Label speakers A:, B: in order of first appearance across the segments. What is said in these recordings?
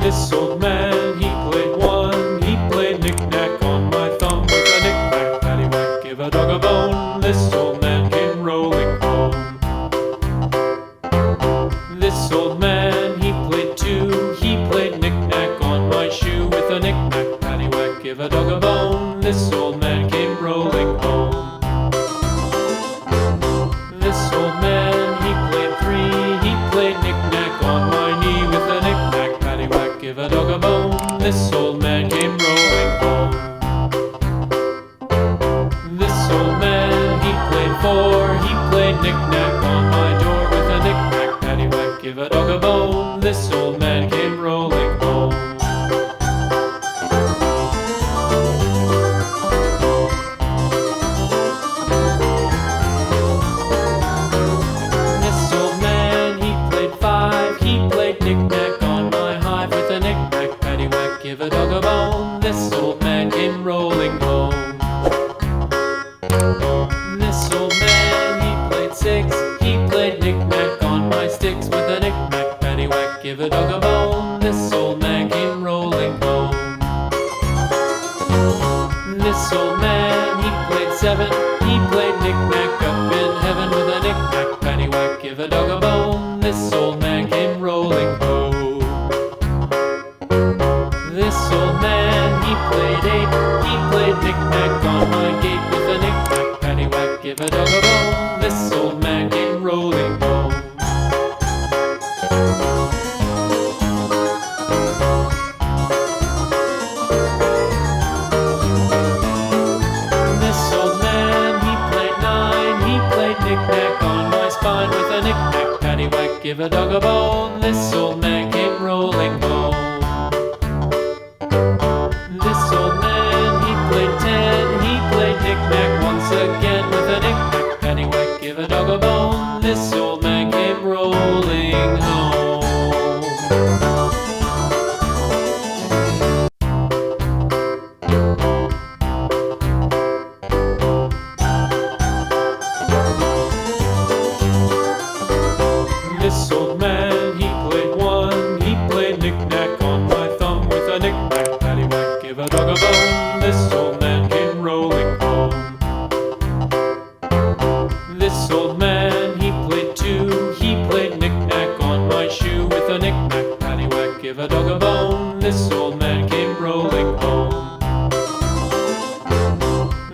A: This old man, he played one. He played knick-knack on my thumb with a knick-knack, paddywhack, give a dog a bone. This old man came rolling home. This old man, he played two. He played knick-knack on my shoe with a knick-knack, paddywhack, give a dog a bone. This old man came rolling home. This old man, he played three. He played knick-knack on my knee with a knick-knack, paddywhack, give a dog a bone. This old man came rolling home. This old man, he played four. He played knick-knack on my door with a knick-knack, paddywhack, give a dog a bone. This old man came rolling home. This old man, he played five. He played knick-knack on my hive with a knick-knack, paddywhack, give a dog a bone. This old man came rolling home. This old man, he played six. He played knick-knack on my sticks with a knick-knack, paddywhack, give a dog a bone. This old man came rolling home. This old man, he played seven. He played knick-knack up in heaven with a knick-knack, paddywhack, give a dog a bone. This old man came rolling home. This old man, he played eight. He played knick-knack on my gate with a knick-knack, paddywhack, give a dog a bone. This old man came rolling home. This old man, he played nine. He played knick-knack on my spine with a knick-knack, paddywhack, give a dog a bone. This old man came rolling home. This old man, he played ten. He played knick-knack once again with a knick-knack, paddywhack, give a dog a bone. This old man came rolling home. This old man, he played one. He played knick-knack on my thumb with a knick-knack, paddywhack, give a dog a bone. This old man came rolling home. This old man, he played two. He played knick-knack on my shoe with a knick-knack, paddywhack, give a dog a bone. This old man came rolling home.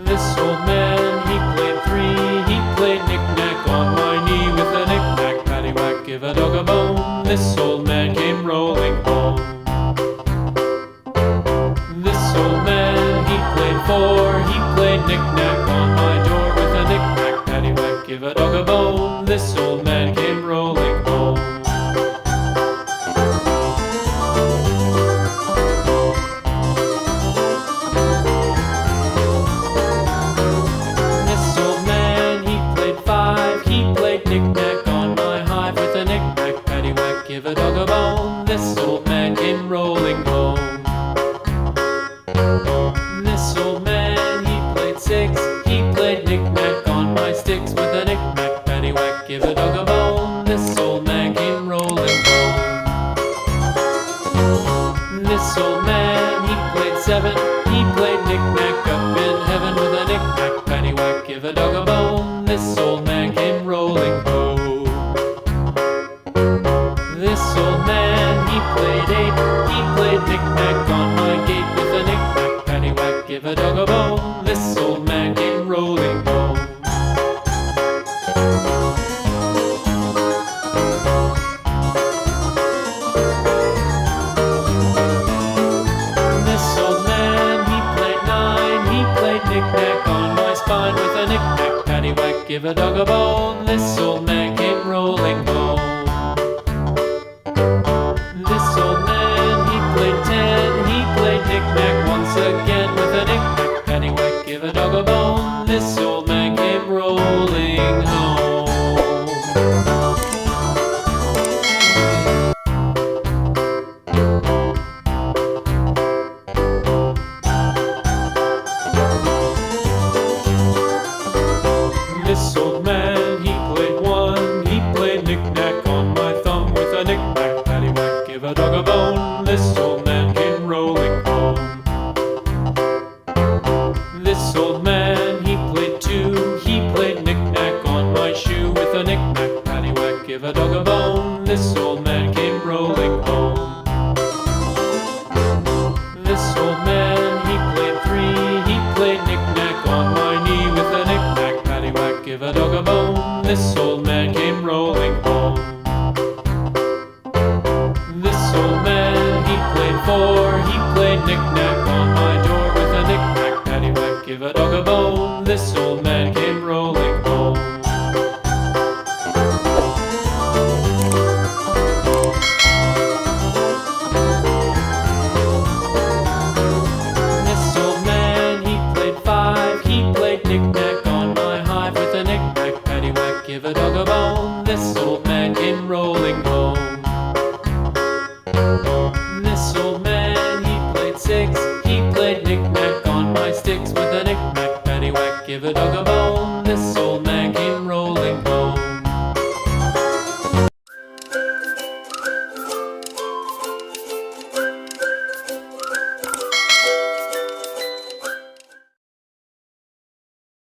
A: This old man, he played three. He played knick-knack on my knee with a knick-knack, paddywhack, give a dog a bone. This old man came rolling home. This old man, he played four. He played knick-knack on my door with a knick-knack, paddywhack, give a dog a bone. This old man came rolling home. This old man, he played five. He played knick-knack on my hive with a knick-knack, paddywhack, give a dog a bone. This old man came rolling home. This old man, he played six. He played knick-knack on my sticks with a knick-knack, paddywhack, give a dog a bone. This old man came rolling home. This old man, he played seven. He played knick-knack up in heaven with a knick-knack, paddywhack, give a dog a bone. This old man came rolling home. This old man, he played eight. He played knick-knack on my gate with a knick-knack, paddywhack, give a dog a bone. This old man came rolling home. This old man, he played nine. He played knick-knack on my spine with a knick-knack, paddywhack, give a dog a bone. This old man came rolling home. This old man, he played ten. He played knick-knack once again with a knick-knack, paddywhack, give a dog a bone. This old man came rolling home. This old man, he played one. He played knick-knack on my thumb with a knick-knack, paddywhack, give a dog a bone. This old before. He played knick-knack on my door with a knick-knack, paddywhack, give a dog a bone.